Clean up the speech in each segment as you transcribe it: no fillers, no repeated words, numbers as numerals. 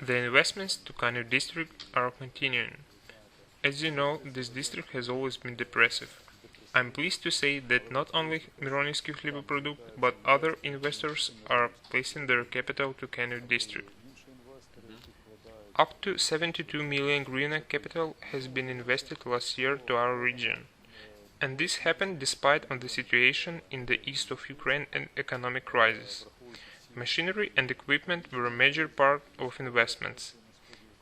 The investments to Kanu district are continuing. As you know, this district has always been depressive. I'm pleased to say that not only Mironisky Хлебопродукт, but other investors are placing their capital to Kanu district. Up to 72 million hryvnia capital has been invested last year to our region. And this happened despite of the situation in the east of Ukraine and economic crisis. Machinery and equipment were a major part of investments.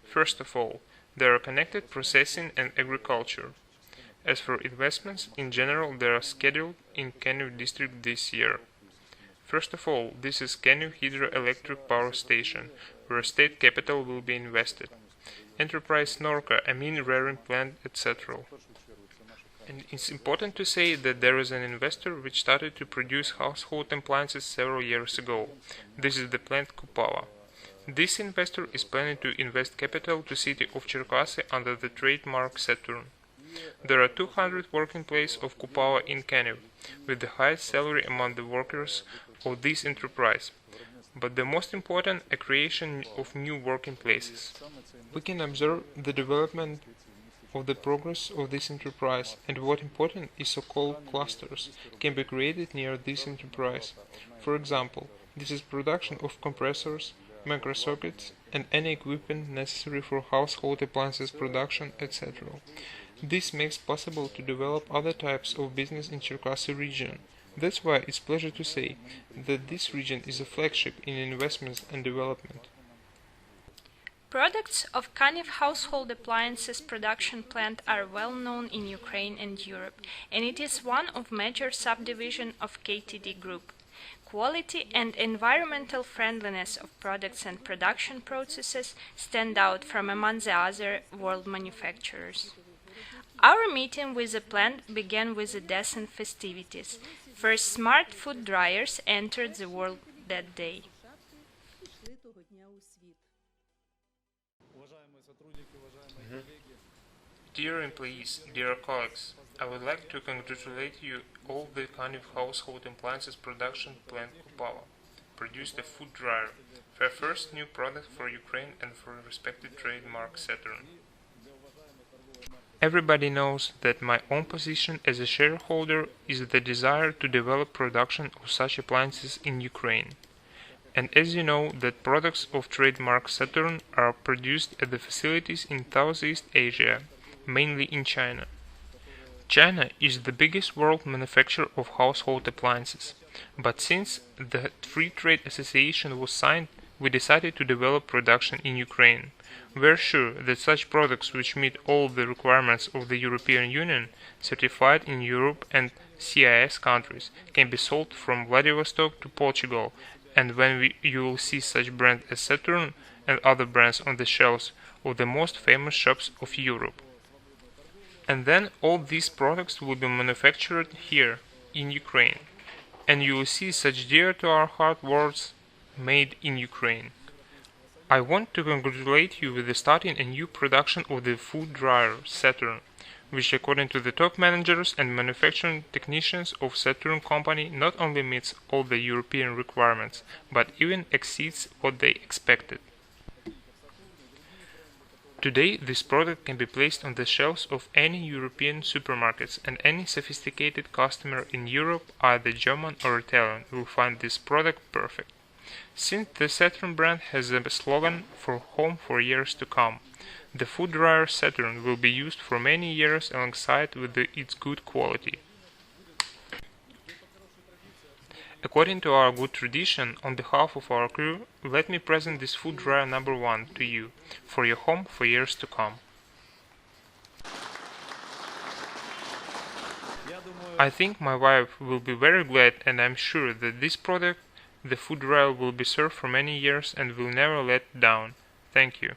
First of all, there are connected processing and agriculture. As for investments, in general, they are scheduled in Kanu district this year. First of all, this is Kanu hydroelectric power station, where state capital will be invested. Enterprise Norka, amine rearing plant, etc. And it's important to say that there is an investor which started to produce household appliances several years ago. This is the plant Kupava. This investor is planning to invest capital to city of Cherkasy under the trademark Saturn. There are 200 working places of Kupava in Kanu, with the highest salary among the workers of this enterprise. But the most important, a creation of new working places. We can observe the development of the progress of this enterprise, and what important is so-called clusters can be created near this enterprise. For example, this is production of compressors, microsockets, and any equipment necessary for household appliances production, etc. This makes possible to develop other types of business in Cherkasy region. That's why it's pleasure to say that this region is a flagship in investments and development. Products of Kaniv household appliances production plant are well known in Ukraine and Europe, and it is one of major subdivision of KTD Group. Quality and environmental friendliness of products and production processes stand out from among the other world manufacturers. Our meeting with the plant began with the decent festivities. First smart food dryers entered the world that day. Dear employees, dear colleagues, I would like to congratulate you all the Kaniv household appliances production plant Kupava produced a food dryer, their first new product for Ukraine and for respected trademark Saturn. Everybody knows that my own position as a shareholder is the desire to develop production of such appliances in Ukraine. And as you know, that products of trademark Saturn are produced at the facilities in Southeast Asia, mainly in China. China is the biggest world manufacturer of household appliances, but since the Free Trade Association was signed, we decided to develop production in Ukraine. We are sure that such products which meet all the requirements of the European Union, certified in Europe and CIS countries, can be sold from Vladivostok to Portugal, and when you will see such brands as Saturn and other brands on the shelves of the most famous shops of Europe. And then all these products will be manufactured here, in Ukraine. And you will see such dear to our heart words, made in Ukraine. I want to congratulate you with starting a new production of the food dryer, Saturn, which according to the top managers and manufacturing technicians of Saturn company not only meets all the European requirements, but even exceeds what they expected. Today, this product can be placed on the shelves of any European supermarkets, and any sophisticated customer in Europe, either German or Italian, will find this product perfect. Since the Saturn brand has a slogan for home for years to come, the food dryer Saturn will be used for many years alongside with its good quality. According to our good tradition, on behalf of our crew, let me present this food dryer number 1 to you, for your home for years to come. I think my wife will be very glad, and I'm sure that this product, the food dryer, will be served for many years and will never let down. Thank you.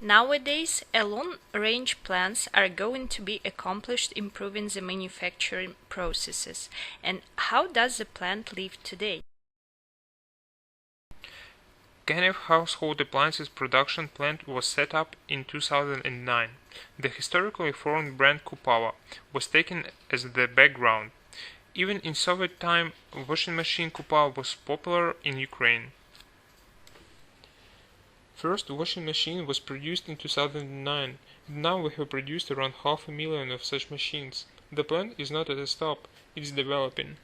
Nowadays, long-range plans are going to be accomplished improving the manufacturing processes. And how does the plant live today? Kaniv household appliances production plant was set up in 2009. The historically formed brand Kupava was taken as the background. Even in Soviet time, washing machine Kupava was popular in Ukraine. First washing machine was produced in 2009, and now we have produced around 500,000 of such machines. The plant is not at a stop, it is developing.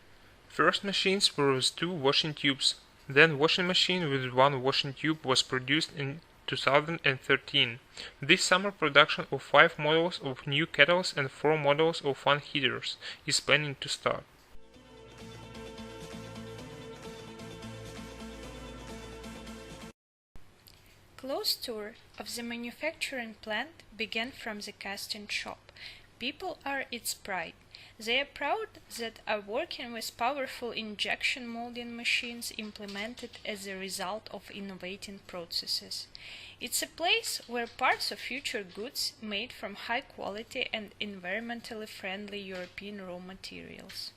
First machines were with 2 washing tubes, then washing machine with 1 washing tube was produced in 2013. This summer production of 5 models of new kettles and 4 models of fan heaters is planning to start. Close tour of the manufacturing plant began from the casting shop. People are its pride. They are proud that are working with powerful injection molding machines implemented as a result of innovating processes. It's a place where parts of future goods made from high quality and environmentally friendly European raw materials.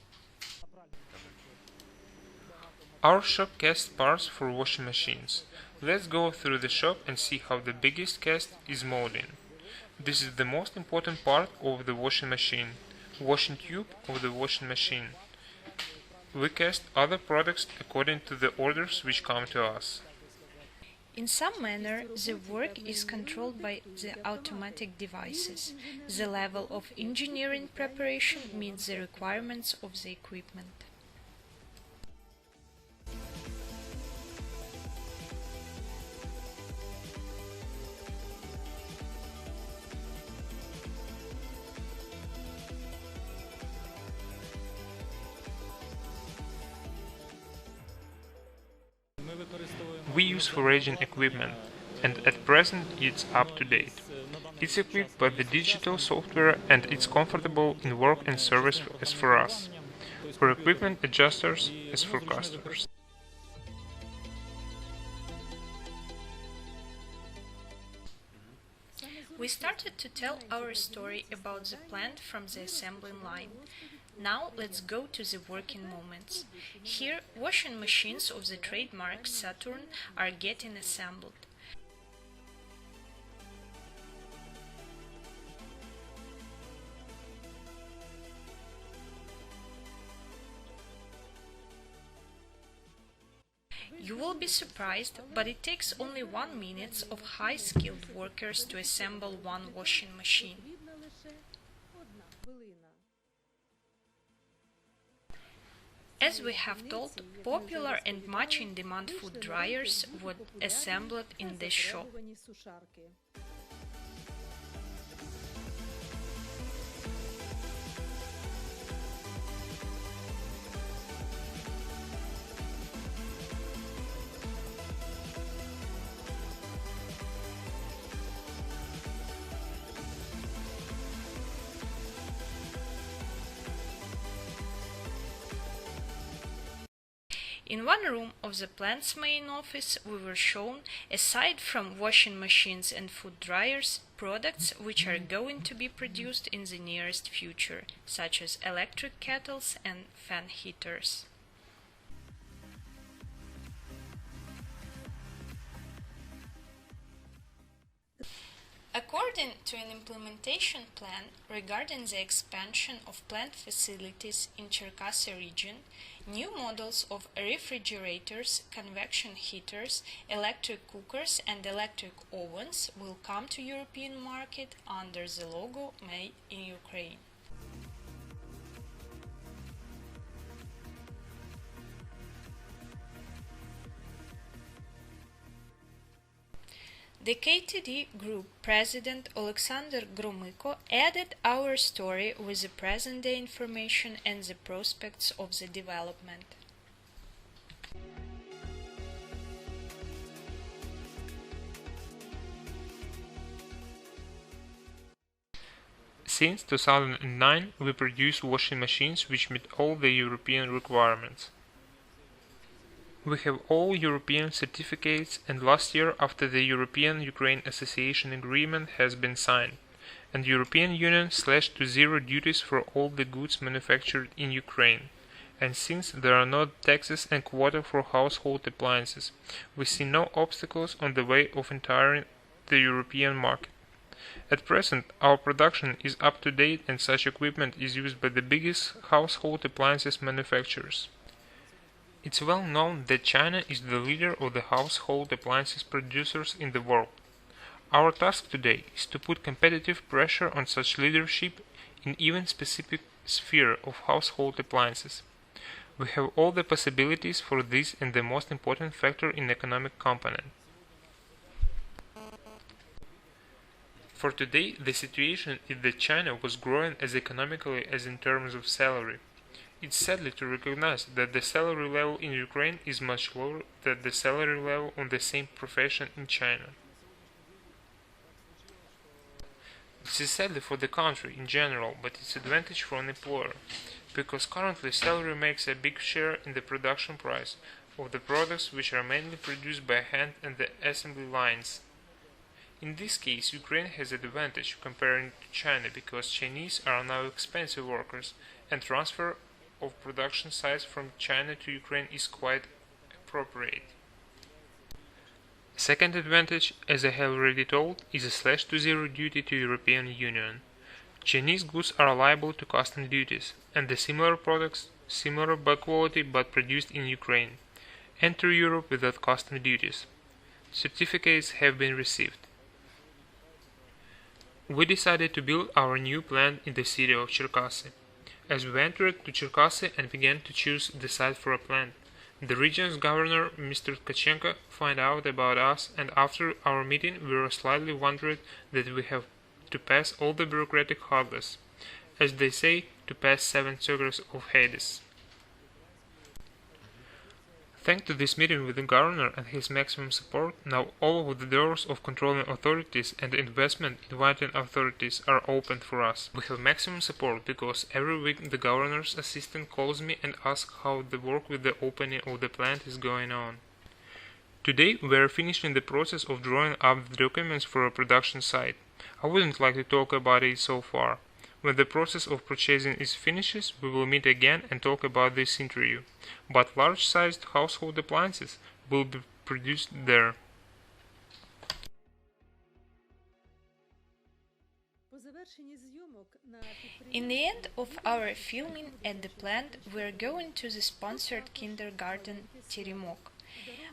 Our shop casts parts for washing machines. Let's go through the shop and see how the biggest cast is molding. This is the most important part of the washing machine, washing tube of the washing machine. We cast other products according to the orders which come to us. In some manner, the work is controlled by the automatic devices. The level of engineering preparation meets the requirements of the equipment. We use foraging equipment, and at present it's up to date. It's equipped by the digital software and it's comfortable in work and service as for us, for equipment adjusters as for customers. We started to tell our story about the plant from the assembling line. Now let's go to the working moments. Here, washing machines of the trademark Saturn are getting assembled. You will be surprised, but it takes only 1 minute of high-skilled workers to assemble one washing machine. As we have told, popular and much in demand food dryers were assembled in this shop. In one room of the plant's main office, we were shown, aside from washing machines and food dryers, products which are going to be produced in the nearest future, such as electric kettles and fan heaters. According to an implementation plan regarding the expansion of plant facilities in Cherkasy region, new models of refrigerators, convection heaters, electric cookers and electric ovens will come to European market under the logo Made in Ukraine. The KTD Group President Alexander Gromyko added our story with the present-day information and the prospects of the development. Since 2009, we produce washing machines which meet all the European requirements. We have all European certificates, and last year, after the European-Ukraine Association Agreement has been signed, and European Union slashed to zero duties for all the goods manufactured in Ukraine, and since there are no taxes and quota for household appliances, we see no obstacles on the way of entering the European market. At present, our production is up to date and such equipment is used by the biggest household appliances manufacturers. It's well known that China is the leader of the household appliances producers in the world. Our task today is to put competitive pressure on such leadership in even specific sphere of household appliances. We have all the possibilities for this and the most important factor in economic component. For today, the situation is that China was growing as economically as in terms of salary. It's sadly to recognize that the salary level in Ukraine is much lower than the salary level on the same profession in China. This is sadly for the country in general, but it's advantage for an employer, because currently salary makes a big share in the production price of the products which are mainly produced by hand and the assembly lines. In this case, Ukraine has an advantage comparing to China because Chinese are now expensive workers and transfer of production sites from China to Ukraine is quite appropriate. Second advantage, as I have already told, is a /0 duty to European Union. Chinese goods are liable to custom duties, and the similar products, similar by quality but produced in Ukraine, enter Europe without custom duties. Certificates have been received. We decided to build our new plant in the city of Cherkasy. As we entered to Cherkasy and began to choose the site for a plant, the region's governor, Mr. Tkachenko, found out about us, and after our meeting we were slightly worried that we have to pass all the bureaucratic hurdles, as they say, to pass 7 circles of Hades. Thanks to this meeting with the governor and his maximum support, now all of the doors of controlling authorities and investment inviting authorities are opened for us. We have maximum support because every week the governor's assistant calls me and asks how the work with the opening of the plant is going on. Today we are finishing the process of drawing up the documents for a production site. I wouldn't like to talk about it so far. When the process of purchasing is finished, we will meet again and talk about this interview. But large-sized household appliances will be produced there. In the end of our filming at the plant, we're going to the sponsored kindergarten Teремок.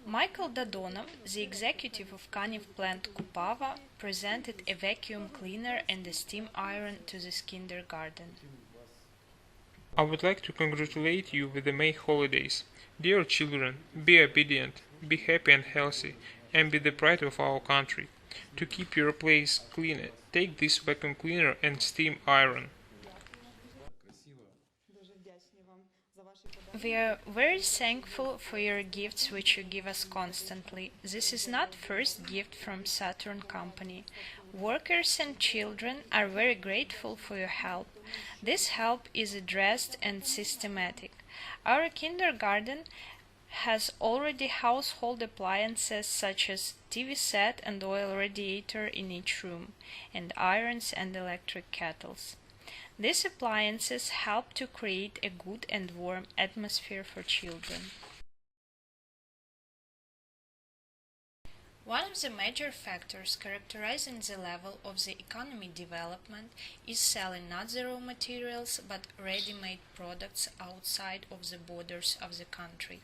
Michael Dodonov, the executive of Kaniv plant Kupava, presented a vacuum cleaner and a steam iron to this kindergarten. I would like to congratulate you with the May holidays. Dear children, be obedient, be happy and healthy, and be the pride of our country. To keep your place clean, take this vacuum cleaner and steam iron. We are very thankful for your gifts which you give us constantly. This is not first gift from Saturn Company. Workers and children are very grateful for your help. This help is addressed and systematic. Our kindergarten has already household appliances such as TV set and oil radiator in each room, and irons and electric kettles. These appliances help to create a good and warm atmosphere for children. One of the major factors characterizing the level of the economy development is selling not the raw materials but ready-made products outside of the borders of the country.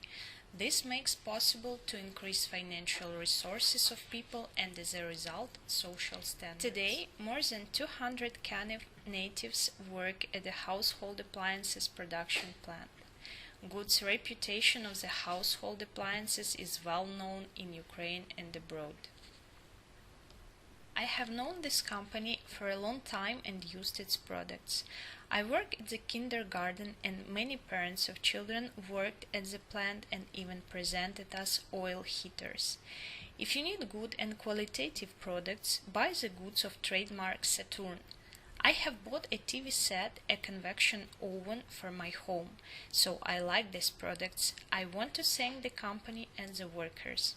This makes possible to increase financial resources of people and as a result social standards. Today, more than 200 Kaniv natives work at the household appliances production plant. Good's reputation of the household appliances is well known in Ukraine and abroad. I have known this company for a long time and used its products. I work at the kindergarten and many parents of children worked at the plant and even presented us oil heaters. If you need good and qualitative products, buy the goods of trademark Saturn. I have bought a TV set, a convection oven for my home, so I like these products. I want to thank the company and the workers.